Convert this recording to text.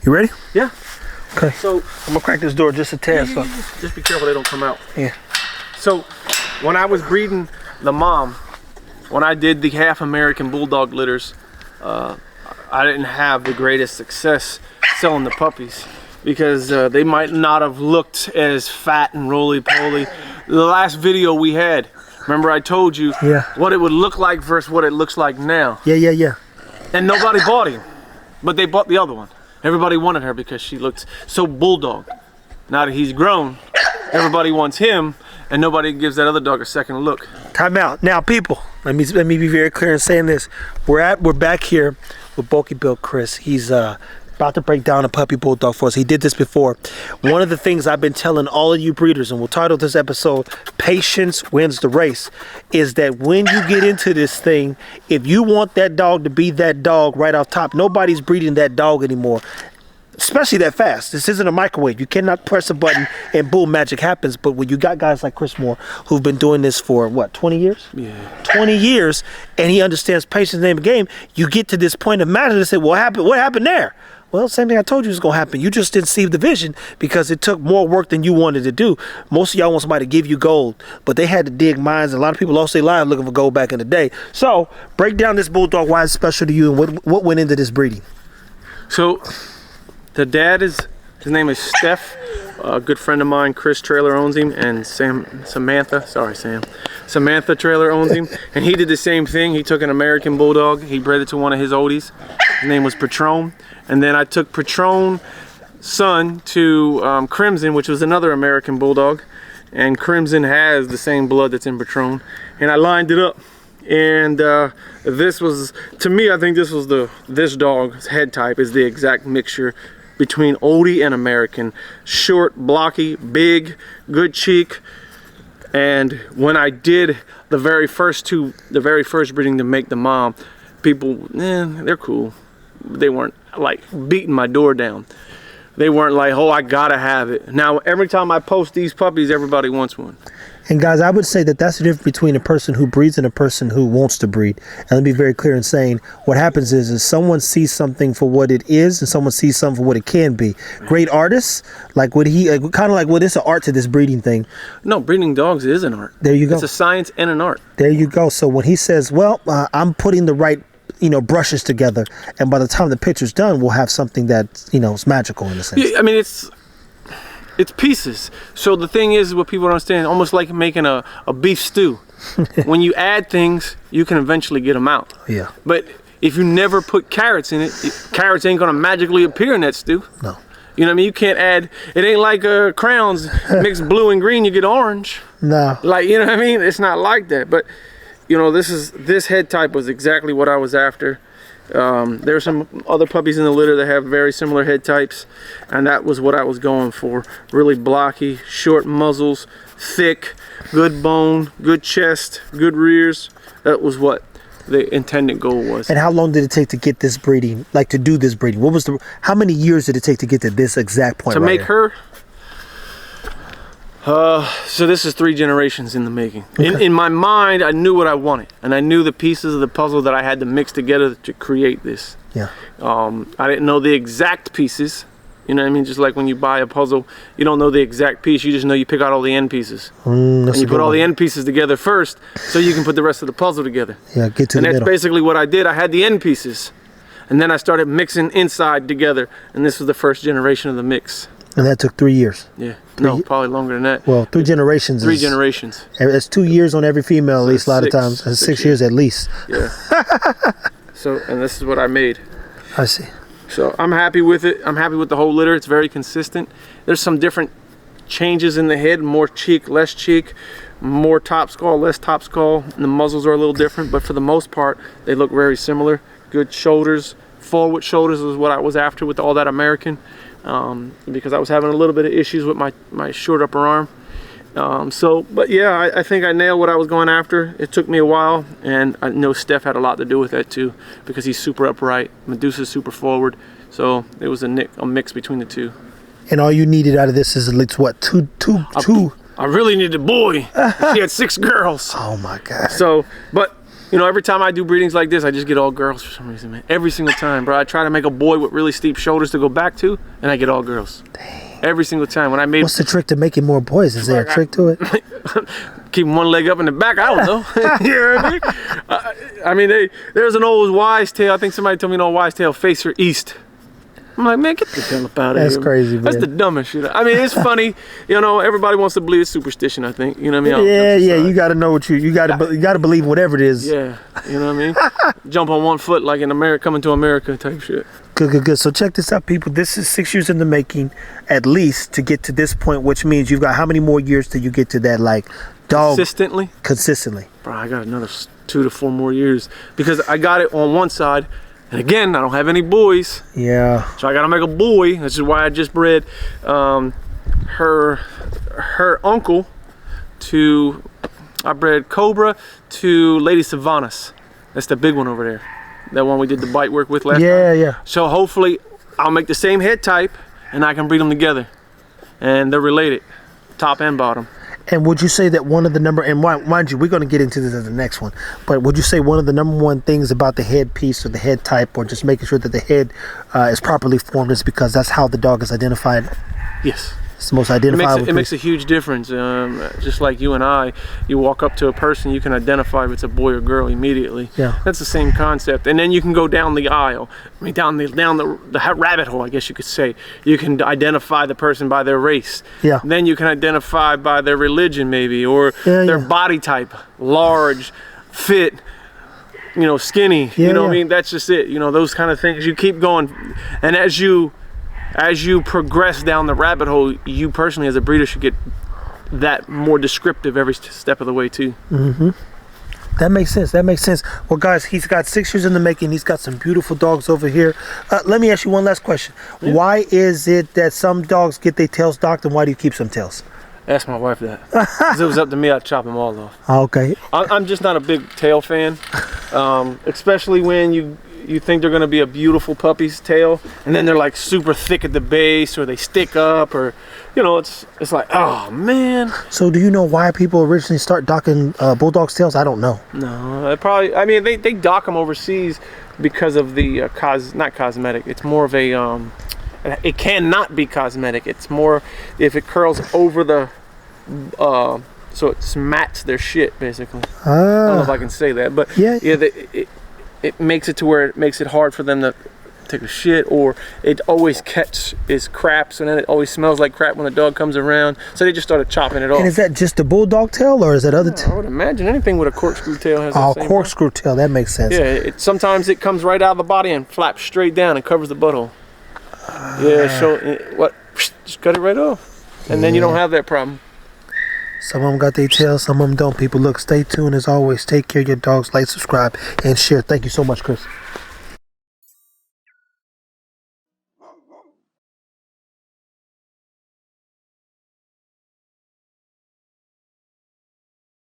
You ready? Yeah. Okay. So I'm gonna crack this door just a tad. So just be careful they don't come out. yeah. So when I was breeding the mom, when I did the half American Bulldog litters, I didn't have the greatest success selling the puppies because they might not have looked as fat and roly-poly. The last video we had, remember I told you what it would look like versus what it looks like now. Yeah. And nobody bought him, but they bought the other one. Everybody wanted her because she looked so bulldog. Now that he's grown, everybody wants him, and nobody gives that other dog a second look. Time out. Now, people, let me be very clear in saying this. We're back here with Bulky Bill Chris. He's about to break down a puppy bulldog for us. He did this before. One of the things I've been telling all of you breeders, and we'll title this episode "Patience Wins the Race," is that when you get into this thing, if you want that dog to be that dog right off top, nobody's breeding that dog anymore. Especially that fast. This isn't a microwave. You cannot press a button and boom, magic happens. But when you got guys like Chris Moore who've been doing this for what, 20 years? Yeah. 20 years, and he understands patience name of the game, you get to this point of matter to say, well, what happened there? Well, same thing I told you was going to happen. You just didn't see the vision because it took more work than you wanted to do. Most of y'all want somebody to give you gold, but they had to dig mines. A lot of people lost their lives looking for gold back in the day. So break down this bulldog, why it's special to you, and what went into this breeding. So the dad his name is Steph. A good friend of mine, Chris Trailer, owns him, and Samantha Trailer owns him. And he did the same thing. He took an American Bulldog. He bred it to one of his oldies. His name was Patron. And then I took Patron's son to Crimson, which was another American Bulldog. And Crimson has the same blood that's in Patron. And I lined it up. And this was, to me, I think this dog's head type is the exact mixture between oldie and American. Short, blocky, big, good cheek. And when I did the very first breeding to make the mom, people, they're cool. They weren't like beating my door down. They weren't like, oh, I gotta have it. Now, every time I post these puppies, everybody wants one. And guys, I would say that that's the difference between a person who breeds and a person who wants to breed. And let me be very clear in saying what happens is someone sees something for what it is and someone sees something for what it can be. Great artists, like what he, kind of like what is an art to this breeding thing. No, breeding dogs is an art. There you go. It's a science and an art. There you go. So when he says, well, I'm putting the right brushes together, and by the time the picture's done, we'll have something that, is magical in a sense. Yeah, I mean, it's pieces. So the thing is, what people don't understand, almost like making a beef stew. When you add things, you can eventually get them out. Yeah. But if you never put carrots in it, carrots ain't gonna magically appear in that stew. No. You know what I mean? You can't add, it ain't like crowns, mix blue and green, you get orange. No. Like, you know what I mean? It's not like that. But, this head type was exactly what I was after. There are some other puppies in the litter that have very similar head types, and that was what I was going for. Really blocky, short muzzles, thick, good bone, good chest, good rears. That was what the intended goal was. And how long did it take to get this breeding, like to do this breeding? How many years did it take to get to this exact point? To make her? So this is 3 generations in the making. Okay. In my mind, I knew what I wanted, and I knew the pieces of the puzzle that I had to mix together to create this. Yeah. I didn't know the exact pieces. You know what I mean? Just like when you buy a puzzle, you don't know the exact piece. You just know you pick out all the end pieces. And you put all the end pieces together first, so you can put the rest of the puzzle together. Yeah, get to the middle. And that's basically what I did. I had the end pieces, and then I started mixing inside together, and this was the first generation of the mix. And that took 3 years. Yeah. No, probably longer than that. Well, 3 generations. 3 generations. It's 2 years on every female, at least a lot of times. And 6 years at least. Yeah. And this is what I made. I see. So I'm happy with it. I'm happy with the whole litter. It's very consistent. There's some different changes in the head, more cheek, less cheek, more top skull, less top skull. And the muzzles are a little different, but for the most part, they look very similar. Good shoulders. Forward shoulders was what I was after with all that American. Because I was having a little bit of issues with my short upper arm. But yeah, I think I nailed what I was going after. It took me a while, and I know Steph had a lot to do with that too, because he's super upright. Medusa's super forward. So it was a mix between the two. And all you needed out of this is what, two? I really needed a boy. She had 6 girls. Oh my God. So, but You know, every time I do breedings like this, I just get all girls for some reason, man. Every single time, bro. I try to make a boy with really steep shoulders to go back to, and I get all girls. Dang. Every single time. When I made. What's the trick to making more boys? Is there a trick to it? Keeping one leg up in the back. I don't know. You know what I mean? There's an old wise tale. I think somebody told me an old wise tale. Face her east. I'm like, man, get the hell up out of here. That's crazy, man. That's the dumbest shit. I mean, it's funny. You know, everybody wants to believe it's superstition, I think. You know what I mean? Yeah. You got to know what you got to believe whatever it is. Yeah. You know what I mean? Jump on one foot like in America, coming to America type shit. Good. So check this out, people. This is 6 years in the making, at least, to get to this point, which means you've got how many more years till you get to that, like, dog? Consistently. Bro, I got another 2 to 4 more years because I got it on one side. And again, I don't have any boys. Yeah. So I gotta make a boy. This is why I just bred her uncle to. I bred Cobra to Lady Savanas. That's the big one over there. That one we did the bite work with last time. Yeah. So hopefully I'll make the same head type and I can breed them together. And they're related, top and bottom. And would you say that one of the mind you, we're going to get into this as the next one, but would you say one of the number one things about the head piece or the head type or just making sure that the head is properly formed is because that's how the dog is identified? Yes. It's the most identifiable. It makes a huge difference. Just like you and I, you walk up to a person, you can identify if it's a boy or girl immediately. Yeah. That's the same concept. And then you can go down the aisle, I mean down the rabbit hole, I guess you could say. You can identify the person by their race. Yeah. Then you can identify by their religion maybe, or their body type, large, fit, you know, skinny. You know what I mean? That's just it. You know, those kind of things. You keep going, and as you progress down the rabbit hole, you personally as a breeder should get that more descriptive every step of the way too. Mm-hmm. That makes sense. Well, guys, he's got 6 years in the making. He's got some beautiful dogs over here. Let me ask you one last question. Yeah. Why is it that some dogs get their tails docked, and why do you keep some tails? Ask my wife that. If it was up to me, I'd chop them all off. Okay. I'm just not a big tail fan, especially when you think they're going to be a beautiful puppy's tail, and then they're like super thick at the base, or they stick up, or you know, it's like, oh man. So do you know why people originally start docking bulldogs' tails? I don't know. No, I mean they dock them overseas because of the not cosmetic. It's more of a it cannot be cosmetic. It's more if it curls over the so it mats their shit basically. I don't know if I can say that, but it makes it to where it makes it hard for them to take a shit, or it always is crap, so then it always smells like crap when the dog comes around. So they just started chopping it off. And is that just a bulldog tail, or is that other I would imagine anything with a corkscrew tail has that same corkscrew tail, that makes sense. Yeah, sometimes it comes right out of the body and flaps straight down and covers the butthole. Just cut it right off. And then you don't have that problem. Some of them got their tails, some of them don't. People, look, stay tuned as always. Take care of your dogs. Like, subscribe, and share. Thank you so much, Chris.